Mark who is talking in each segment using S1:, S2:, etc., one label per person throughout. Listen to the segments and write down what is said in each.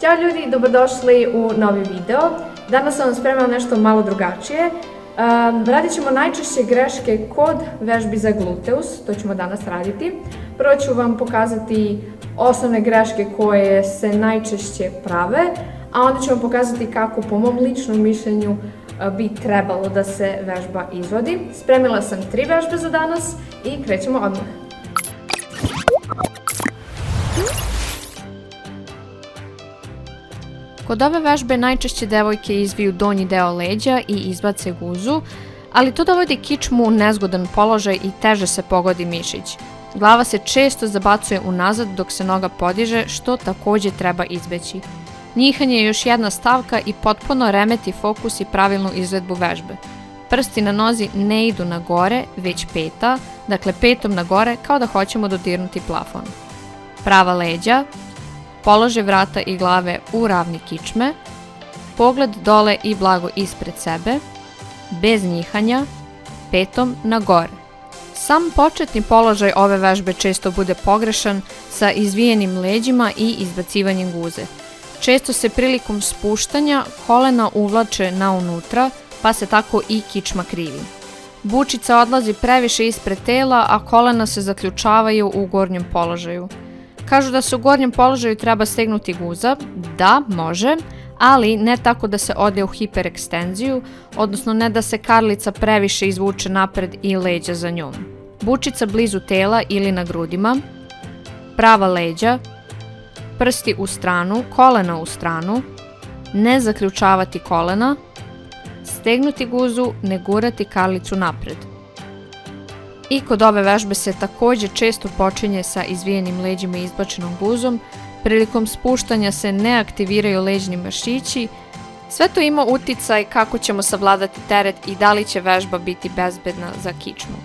S1: Ćao ljudi, dobrodošli u novi video. Danas sam vam spremila nešto malo drugačije. Radit ćemo najčešće greške kod vežbi za gluteus, to ćemo danas raditi. Prvo ću vam pokazati osnovne greške koje se najčešće prave, a onda ću vam pokazati kako po mom ličnom mišljenju bi trebalo da se vežba izvodi. Spremila sam 3 vežbe za danas i krećemo odmah. Kod ove vežbe najčešće devojke izviju donji deo leđa i izbace guzu, ali to dovodi kičmu u nezgodan položaj i teže se pogodi mišić. Glava se često zabacuje unazad dok se noga podiže, što takođe treba izbeći. Njihanje je još jedna stavka i potpuno remeti fokus i pravilnu izvedbu vežbe. Prsti na nozi ne idu na gore, već peta, dakle petom na gore kao da hoćemo dodirnuti plafon. Prava leđa, položaj vrata i glave u ravni kičme, pogled dole i blago ispred sebe, bez njihanja, petom na gore. Sam početni položaj ove vežbe često bude pogrešan sa izvijenim leđima i izbacivanjem guze. Često se prilikom spuštanja kolena uvlače na unutra, pa se tako i kičma krivi. Bučica odlazi previše ispred tela, a kolena se zaključavaju u gornjem položaju. Kažu da se u gornjem položaju treba stegnuti guza, da, može, ali ne tako da se ode u hiperekstenziju, odnosno ne da se karlica previše izvuče napred i leđa za njom. Bučica blizu tela ili na grudima, prava leđa, prsti u stranu, kolena u stranu, ne zaključavati kolena, stegnuti guzu, ne gurati karlicu napred. I kod ove vežbe se takođe često počinje sa izvijenim leđima i izbačenom guzom, prilikom spuštanja se ne aktiviraju leđni mišići. Sve to ima uticaj kako ćemo savladati teret i da li će vežba biti bezbedna za kičmu.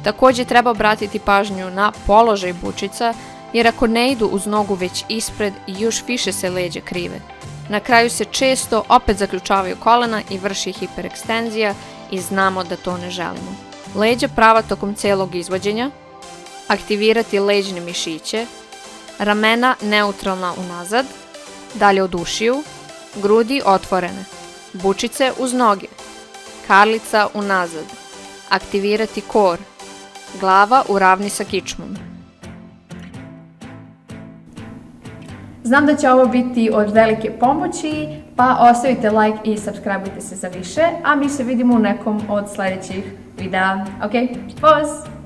S1: Takođe treba obratiti pažnju na položaj bučica, jer ako ne idu uz nogu već ispred, još više se leđa krive. Na kraju se često opet zaključavaju kolena i vrši hiperekstenzija i znamo da to ne želimo. Leđa prava tokom celog izvođenja, aktivirati leđne mišiće, ramena neutralna unazad, dalje od ušiju, grudi otvorene, bučice uz noge, karlica unazad, aktivirati kor, glava u ravni sa kičmom. Znam da će ovo biti od velike pomoći, pa ostavite like i subscribe-ujte se za više, a mi se vidimo u nekom od sljedećih videa. Ok, pozdrav!